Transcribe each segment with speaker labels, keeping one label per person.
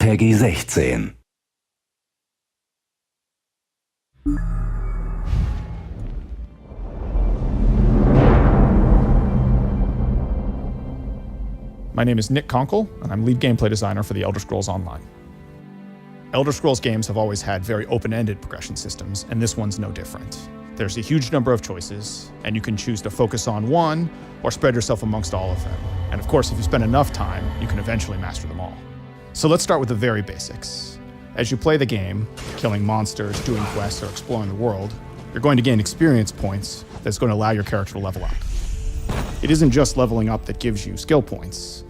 Speaker 1: Peggy 16.
Speaker 2: My name is Nick Conkle, and I'm lead gameplay designer for the Elder Scrolls Online. Elder Scrolls games have always had very open-ended progression systems, and this one's no different. There's a huge number of choices, and you can choose to focus on one or spread yourself amongst all of them. And of course, if you spend enough time, you can eventually master them all. So let's start with the very basics. As you play the game, killing monsters, doing quests, or exploring the world, you're going to gain experience points that's going to allow your character to level up. It isn't just leveling up that gives you skill points.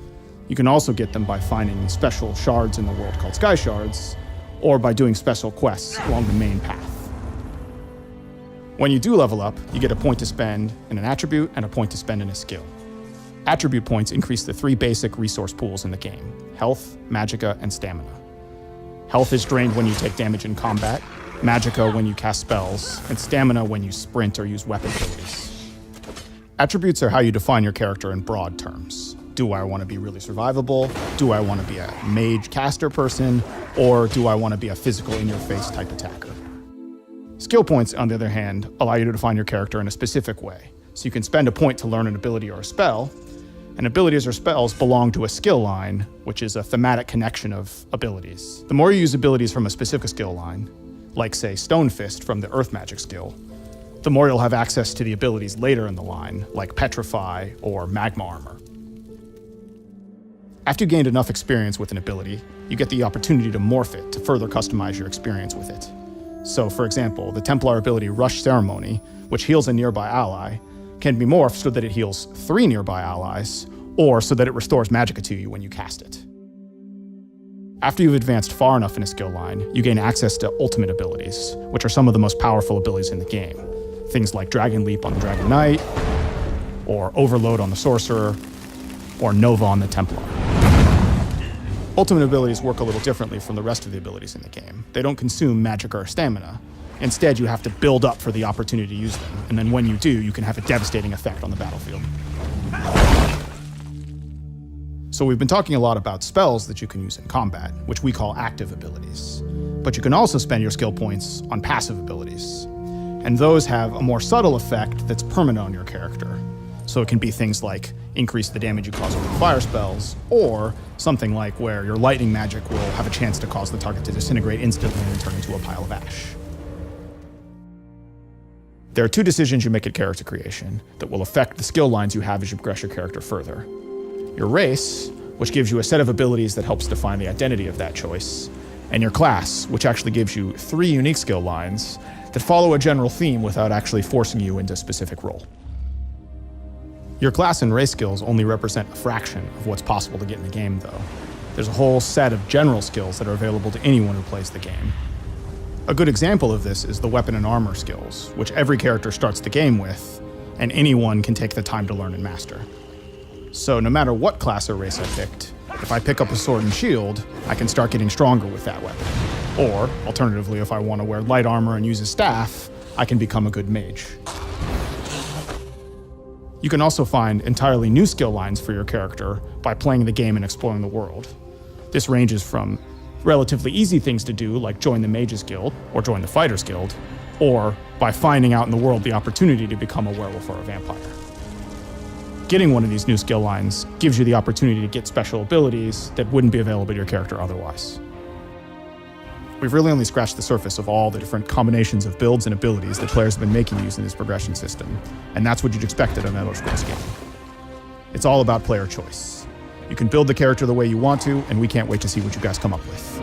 Speaker 2: You can also get them by finding special shards in the world called sky shards, or by doing special quests along the main path. When you do level up, you get a point to spend in an attribute and a point to spend in a skill. Attribute points increase the three basic resource pools in the game: health, magicka, and stamina. Health is drained when you take damage in combat, magicka when you cast spells, and stamina when you sprint or use weapon abilities. Attributes are how you define your character in broad terms. Do I want to be really survivable? Do I want to be a mage caster person? Or do I want to be a physical in-your-face type attacker? Skill points, on the other hand, allow you to define your character in a specific way. So you can spend a point to learn an ability or a spell, and abilities or spells belong to a skill line, which is a thematic connection of abilities. The more you use abilities from a specific skill line, like say Stone Fist from the Earth Magic skill, the more you'll have access to the abilities later in the line, like Petrify or Magma Armor. After you gained enough experience with an ability, you get the opportunity to morph it to further customize your experience with it. So, for example, the Templar ability Rush Ceremony, which heals a nearby ally, can be morphed so that it heals 3 nearby allies, or so that it restores magicka to you when you cast it. After you've advanced far enough in a skill line, you gain access to ultimate abilities, which are some of the most powerful abilities in the game. Things like Dragon Leap on the Dragon Knight, or Overload on the Sorcerer, or Nova on the Templar. Ultimate abilities work a little differently from the rest of the abilities in the game. They don't consume magicka or stamina. Instead, you have to build up for the opportunity to use them, and then when you do, you can have a devastating effect on the battlefield. So we've been talking a lot about spells that you can use in combat, which we call active abilities. But you can also spend your skill points on passive abilities. And those have a more subtle effect that's permanent on your character. So it can be things like increase the damage you cause with fire spells, or something like where your lightning magic will have a chance to cause the target to disintegrate instantly and turn into a pile of ash. There are 2 decisions you make at character creation that will affect the skill lines you have as you progress your character further. Your race, which gives you a set of abilities that helps define the identity of that choice, and your class, which actually gives you 3 unique skill lines that follow a general theme without actually forcing you into a specific role. Your class and race skills only represent a fraction of what's possible to get in the game, though. There's a whole set of general skills that are available to anyone who plays the game. A good example of this is the weapon and armor skills, which every character starts the game with, and anyone can take the time to learn and master. So no matter what class or race I picked, if I pick up a sword and shield, I can start getting stronger with that weapon. Or, alternatively, if I want to wear light armor and use a staff, I can become a good mage. You can also find entirely new skill lines for your character by playing the game and exploring the world. This ranges from relatively easy things to do, like join the Mages Guild or join the Fighters Guild, or by finding out in the world the opportunity to become a werewolf or a vampire. Getting one of these new skill lines gives you the opportunity to get special abilities that wouldn't be available to your character otherwise. We've really only scratched the surface of all the different combinations of builds and abilities that players have been making using this progression system, and that's what you'd expect in an Elder Scrolls game. It's all about player choice. You can build the character the way you want to, and we can't wait to see what you guys come up with.